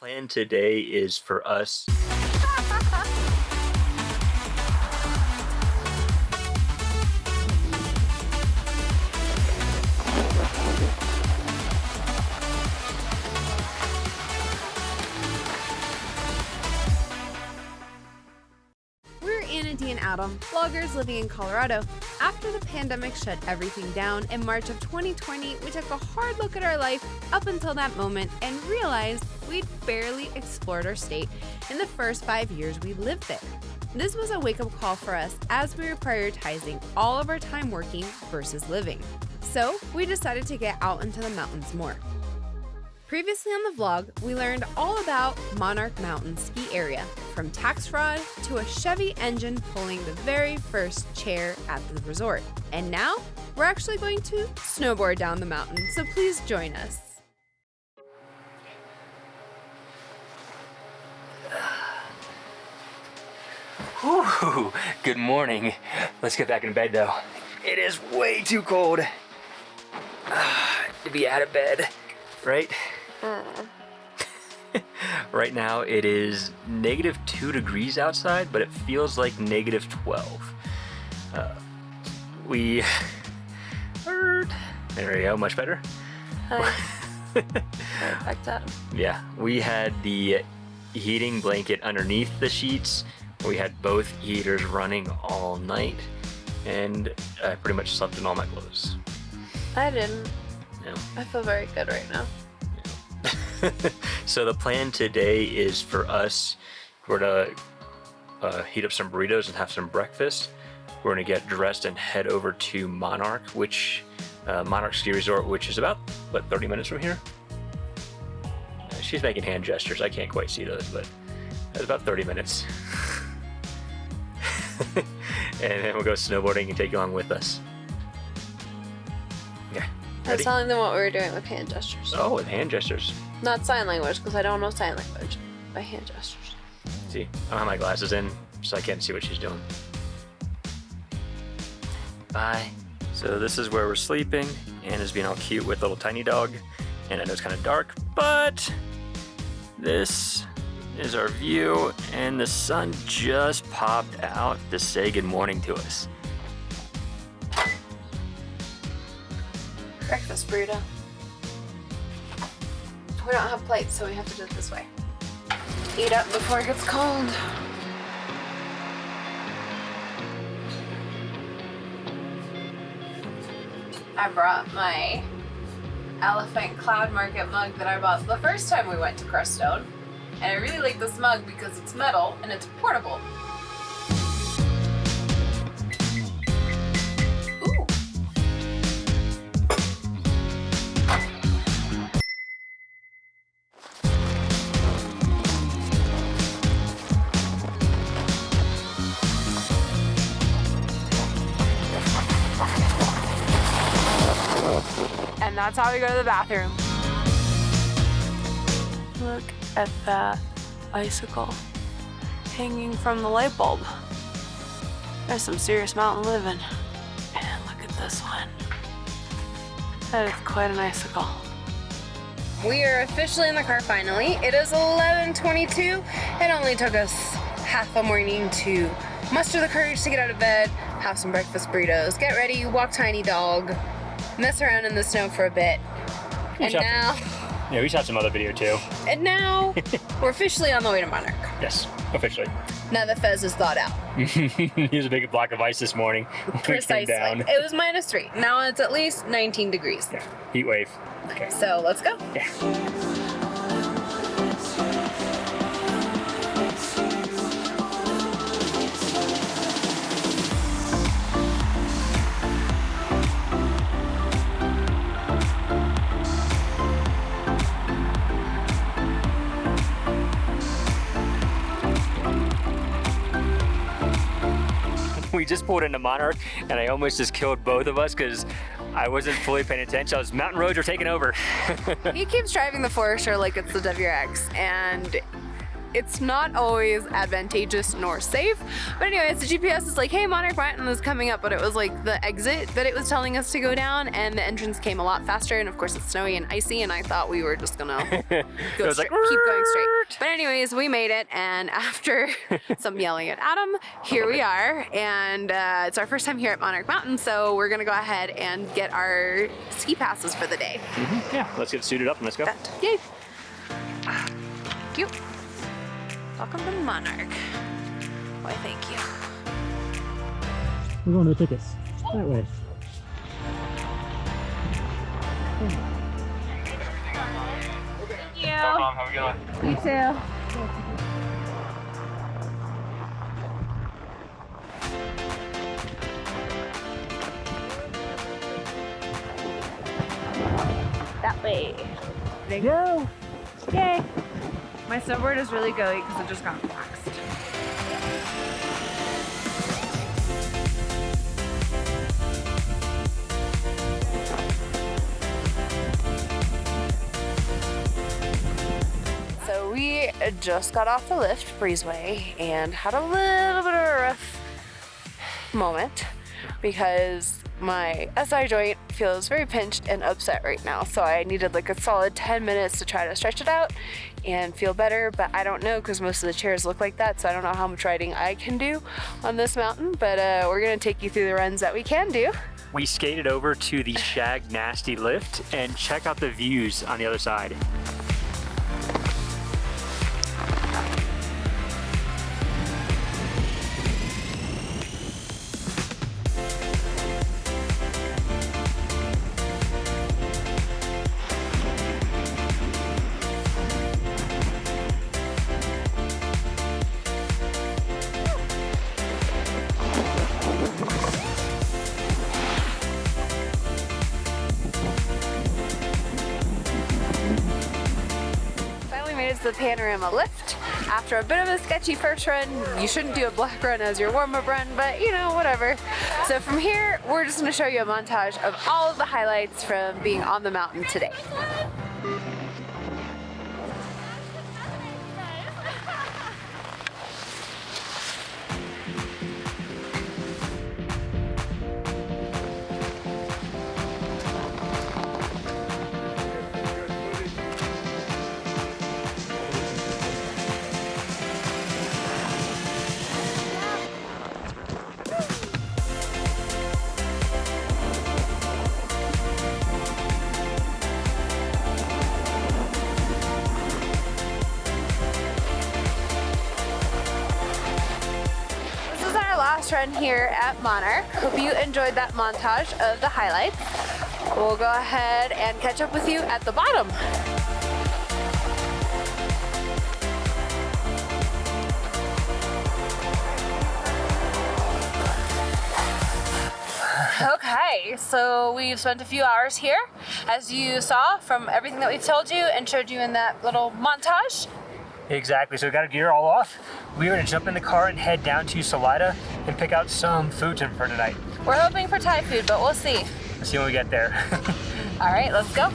Plan today is for us. We're Anna D and Adam, bloggers living in Colorado. After the pandemic shut everything down in March of 2020, we took a hard look at our life up until that moment and realized we'd barely explored our state in the first 5 years we lived there. This was a wake-up call for us as we were prioritizing all of our time working versus living. So we decided to get out into the mountains more. Previously on the vlog, we learned all about Monarch Mountain ski area, from tax fraud to a Chevy engine pulling the very first chair at the resort. And now, we're actually going to snowboard down the mountain, so please join us. Whew, good morning. Let's get back in bed though. It is way too cold to be out of bed, right? Right now it is -2 degrees outside, but it feels like -12. We heard. There we go, much better. Perfect. Yeah, we had the heating blanket underneath the sheets. We had both heaters running all night, and I pretty much slept in all my clothes. I didn't. Yeah. I feel very good right now. So the plan today is for us, we're gonna heat up some burritos and have some breakfast. We're gonna get dressed and head over to Monarch, Monarch Ski Resort, which is about, 30 minutes from here? She's making hand gestures. I can't quite see those, but it's about 30 minutes. And then we'll go snowboarding and take you along with us. Yeah. I was Ready? telling them what we were doing with hand gestures. Oh, with hand gestures. Not sign language, because I don't know sign language. By hand gestures. See, I don't have my glasses in, so I can't see what she's doing. Bye. So this is where we're sleeping. Anna's being all cute with little tiny dog. And I know it's kind of dark, but this is our view, and the sun just popped out to say good morning to us. Breakfast burrito. We don't have plates, so we have to do it this way. Eat up before it gets cold. I brought my elephant cloud market mug that I bought the first time we went to Crestone. And I really like this mug because it's metal and it's portable. Ooh. And that's how we go to the bathroom. Look at that icicle hanging from the light bulb. There's some serious mountain living. And look at this one. That is quite an icicle. We are officially in the car finally. It is 11:22. It only took us half a morning to muster the courage to get out of bed, have some breakfast burritos, get ready, walk tiny dog, mess around in the snow for a bit. And now... Yeah, we shot some other video too. And now, we're officially on the way to Monarch. Yes, officially. Now the Fez is thawed out. Here's a big block of ice this morning. Precisely. Down. It was -3. Now it's at least 19 degrees. Yeah, heat wave. Okay. So let's go. Yeah. We just pulled into Monarch, and I almost just killed both of us because I wasn't fully paying attention. Mountain roads are taking over. He keeps driving the Forester like it's the WRX, and it's not always advantageous nor safe. But anyways, the GPS is like, hey, Monarch Mountain is coming up, but it was like the exit that it was telling us to go down, and the entrance came a lot faster, and of course it's snowy and icy, and I thought we were just gonna keep going straight. But anyways, we made it, and after some yelling at Adam, here we are, and it's our first time here at Monarch Mountain, so we're gonna go ahead and get our ski passes for the day. Yeah, let's get suited up and let's go. Yay! Cute. Welcome to Monarch. Why, thank you. We're going to the tickets. That way. Thank you. No problem. Have a good one. You too. That way. There you go. Yay. My snowboard is really gooey because it just got waxed. So we just got off the lift breezeway and had a little bit of a rough moment because my SI joint feels very pinched and upset right now. So I needed like a solid 10 minutes to try to stretch it out and feel better, but I don't know because most of the chairs look like that, so I don't know how much riding I can do on this mountain, but we're gonna take you through the runs that we can do. We skated over to the Shag Nasty lift and check out the views on the other side. The panorama lift. After a bit of a sketchy first run, you shouldn't do a black run as your warm-up run, but you know, whatever. So from here, we're just going to show you a montage of all of the highlights from being on the mountain today. Last run here at Monarch. Hope you enjoyed that montage of the highlights. We'll go ahead and catch up with you at the bottom. Okay, so we've spent a few hours here, as you saw from everything that we've told you and showed you in that little montage. Exactly, so we got our gear all off. We're gonna jump in the car and head down to Salida and pick out some food for tonight. We're hoping for Thai food, but we'll see. Let's see when we get there. All right, let's go.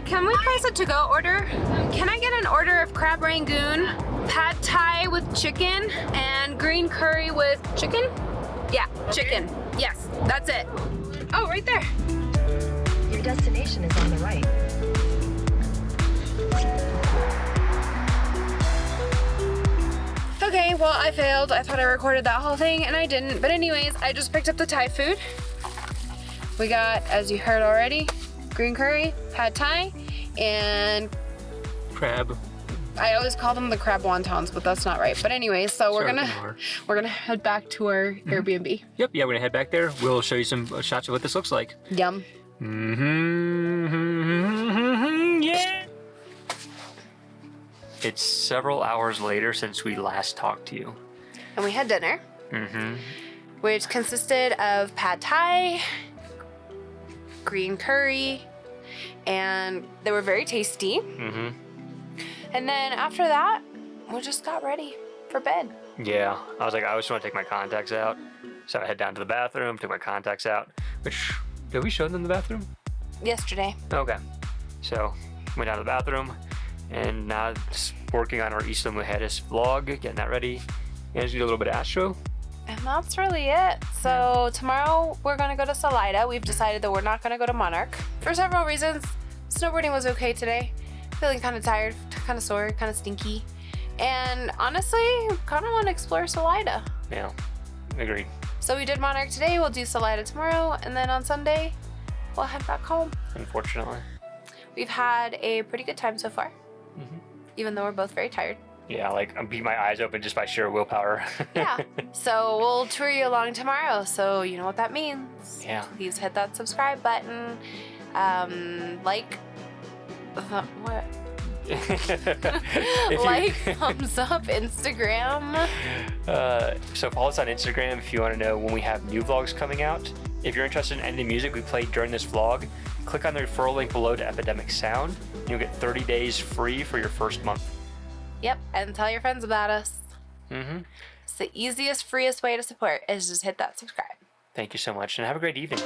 Can we place a to-go order? Can I get an order of crab rangoon, pad thai with chicken, and green curry with chicken? Yeah, chicken. Yes, that's it. Oh, right there. Your destination is on the right. Okay, well, I failed. I thought I recorded that whole thing, and I didn't. But anyways, I just picked up the Thai food. We got, as you heard already, green curry, pad thai, and Crab. I always call them the crab wontons, but that's not right. But anyways, so we're gonna head back to our Airbnb. Yep, yeah, we're gonna head back there. We'll show you some shots of what this looks like. Yum. Yeah. It's several hours later since we last talked to you. And we had dinner, which consisted of pad thai, green curry, and they were very tasty. Mm-hmm. And then after that, we just got ready for bed. Yeah, I was like, I just want to take my contacts out. So I head down to the bathroom, took my contacts out, which, did we show them the bathroom? Yesterday. Okay. So went down to the bathroom, and now just working on our Isla Mujeres vlog, getting that ready. And just do a little bit of Astro. And that's really it. So tomorrow we're gonna go to Salida. We've decided that we're not gonna go to Monarch for several reasons. Snowboarding was okay today. Feeling kind of tired, kind of sore, kind of stinky. And honestly, kind of want to explore Salida. Yeah, agreed. So we did Monarch today, we'll do Salida tomorrow, and then on Sunday, we'll head back home. Unfortunately. We've had a pretty good time so far, even though we're both very tired. Yeah, like I'm beating my eyes open just by sheer willpower. Yeah, so we'll tour you along tomorrow, so you know what that means. Yeah. Please hit that subscribe button, like, what? Like, thumbs up, Instagram. So follow us on Instagram if you want to know when we have new vlogs coming out. If you're interested in any of the music we played during this vlog, click on the referral link below to Epidemic Sound. And you'll get 30 days free for your first month. Yep, and tell your friends about us. It's the easiest, freest way to support is just hit that subscribe. Thank you so much, and have a great evening.